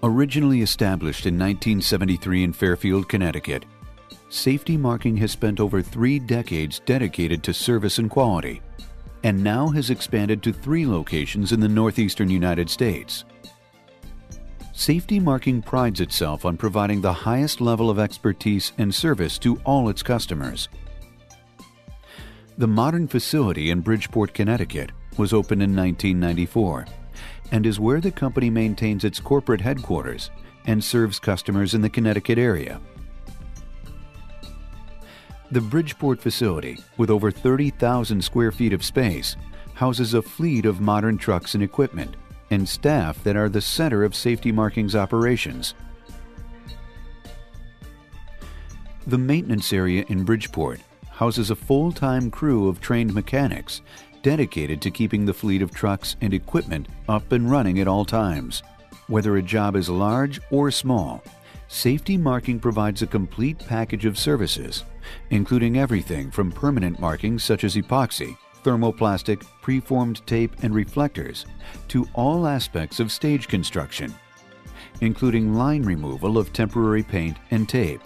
Originally established in 1973 in Fairfield, Connecticut, Safety Marking has spent over 3 decades dedicated to service and quality, and now has expanded to 3 locations in the northeastern United States. Safety Marking prides itself on providing the highest level of expertise and service to all its customers. The modern facility in Bridgeport, Connecticut was opened in 1994 and is where the company maintains its corporate headquarters and serves customers in the Connecticut area. The Bridgeport facility, with over 30,000 square feet of space, houses a fleet of modern trucks and equipment and staff that are the center of Safety Marking's operations. The maintenance area in Bridgeport houses a full-time crew of trained mechanics dedicated to keeping the fleet of trucks and equipment up and running at all times. Whether a job is large or small, Safety Marking provides a complete package of services, including everything from permanent markings such as epoxy, thermoplastic, preformed tape, and reflectors, to all aspects of stage construction, including line removal of temporary paint and tape.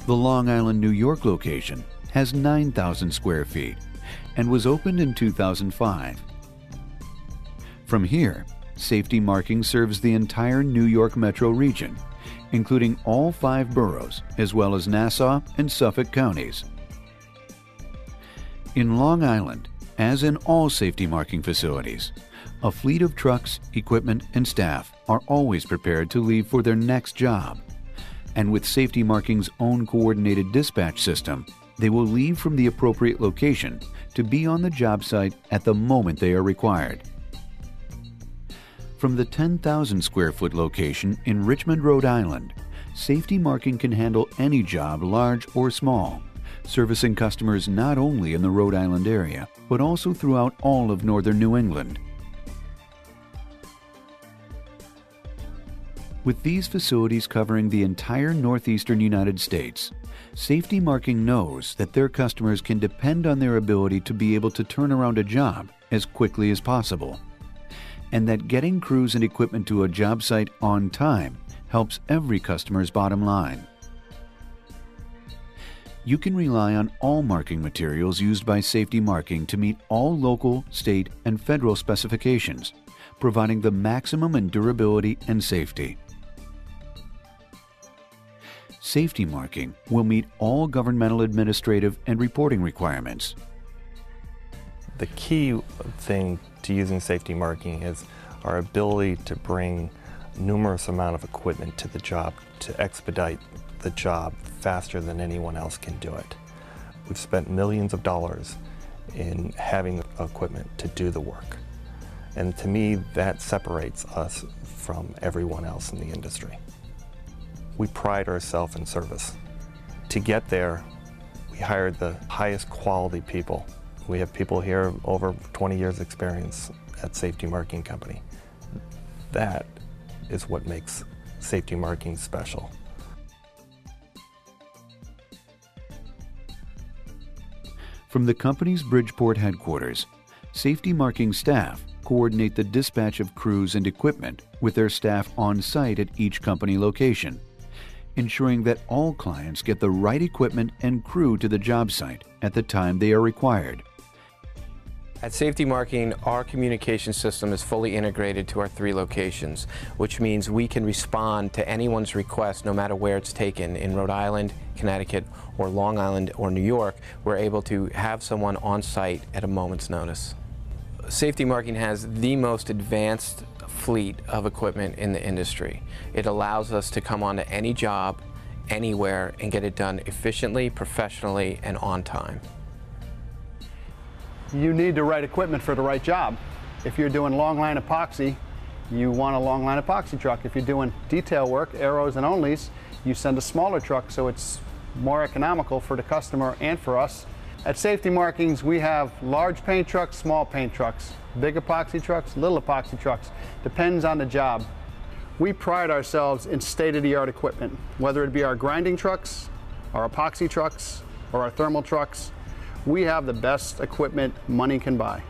The Long Island, New York location has 9,000 square feet and was opened in 2005. From here, Safety Marking serves the entire New York metro region, including all 5 boroughs, as well as Nassau and Suffolk counties. In Long Island, as in all Safety Marking facilities, a fleet of trucks, equipment, and staff are always prepared to leave for their next job. And with Safety Marking's own coordinated dispatch system, they will leave from the appropriate location to be on the job site at the moment they are required. From the 10,000 square foot location in Richmond, Rhode Island, Safety Marking can handle any job, large or small, servicing customers not only in the Rhode Island area, but also throughout all of northern New England. With these facilities covering the entire northeastern United States, Safety Marking knows that their customers can depend on their ability to be able to turn around a job as quickly as possible, and that getting crews and equipment to a job site on time helps every customer's bottom line. You can rely on all marking materials used by Safety Marking to meet all local, state, and federal specifications, providing the maximum in durability and safety. Safety Marking will meet all governmental administrative and reporting requirements. The key thing to using Safety Marking is our ability to bring numerous amount of equipment to the job to expedite the job faster than anyone else can do it. We've spent millions of dollars in having the equipment to do the work. And to me, that separates us from everyone else in the industry. We pride ourselves in service. To get there, we hired the highest quality people. We have people here over 20 years experience at Safety Marking Company. That is what makes Safety Marking special. From the company's Bridgeport headquarters, Safety Marking staff coordinate the dispatch of crews and equipment with their staff on site at each company location, ensuring that all clients get the right equipment and crew to the job site at the time they are required. At Safety Marking, our communication system is fully integrated to our 3 locations, which means we can respond to anyone's request no matter where it's taken. In Rhode Island, Connecticut, or Long Island, or New York, we're able to have someone on site at a moment's notice. Safety Marking has the most advanced fleet of equipment in the industry. It allows us to come onto any job, anywhere, and get it done efficiently, professionally, and on time. You need the right equipment for the right job. If you're doing long line epoxy, you want a long line epoxy truck. If you're doing detail work, arrows and onlys, you send a smaller truck so it's more economical for the customer and for us. At Safety Markings, we have large paint trucks, small paint trucks, big epoxy trucks, little epoxy trucks. Depends on the job. We pride ourselves in state-of-the-art equipment, whether it be our grinding trucks, our epoxy trucks, or our thermal trucks. We have the best equipment money can buy.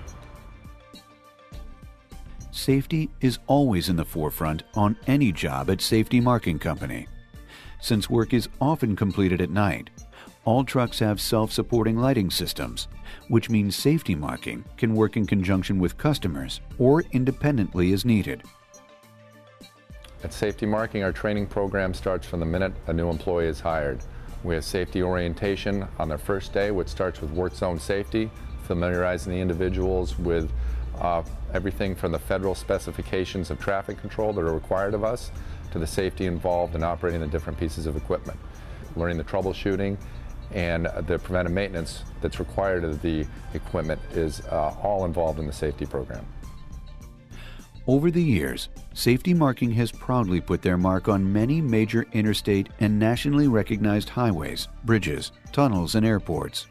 Safety is always in the forefront on any job at Safety Marking Company. Since work is often completed at night, all trucks have self-supporting lighting systems, which means Safety Marking can work in conjunction with customers or independently as needed. At Safety Marking, our training program starts from the minute a new employee is hired. We have safety orientation on their first day, which starts with work zone safety, familiarizing the individuals with everything from the federal specifications of traffic control that are required of us to the safety involved in operating the different pieces of equipment. Learning the troubleshooting and the preventive maintenance that's required of the equipment is all involved in the safety program. Over the years, Safety Marking has proudly put their mark on many major interstate and nationally recognized highways, bridges, tunnels, and airports.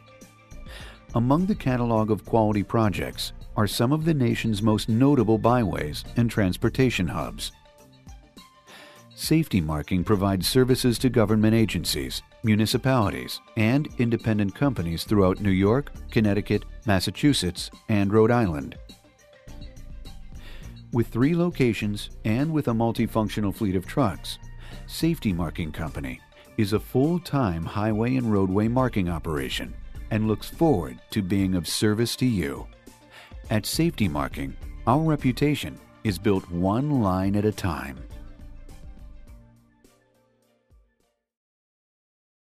Among the catalog of quality projects are some of the nation's most notable byways and transportation hubs. Safety Marking provides services to government agencies, municipalities, and independent companies throughout New York, Connecticut, Massachusetts, and Rhode Island. With 3 locations and with a multifunctional fleet of trucks, Safety Marking Company is a full-time highway and roadway marking operation and looks forward to being of service to you. At Safety Marking, our reputation is built one line at a time.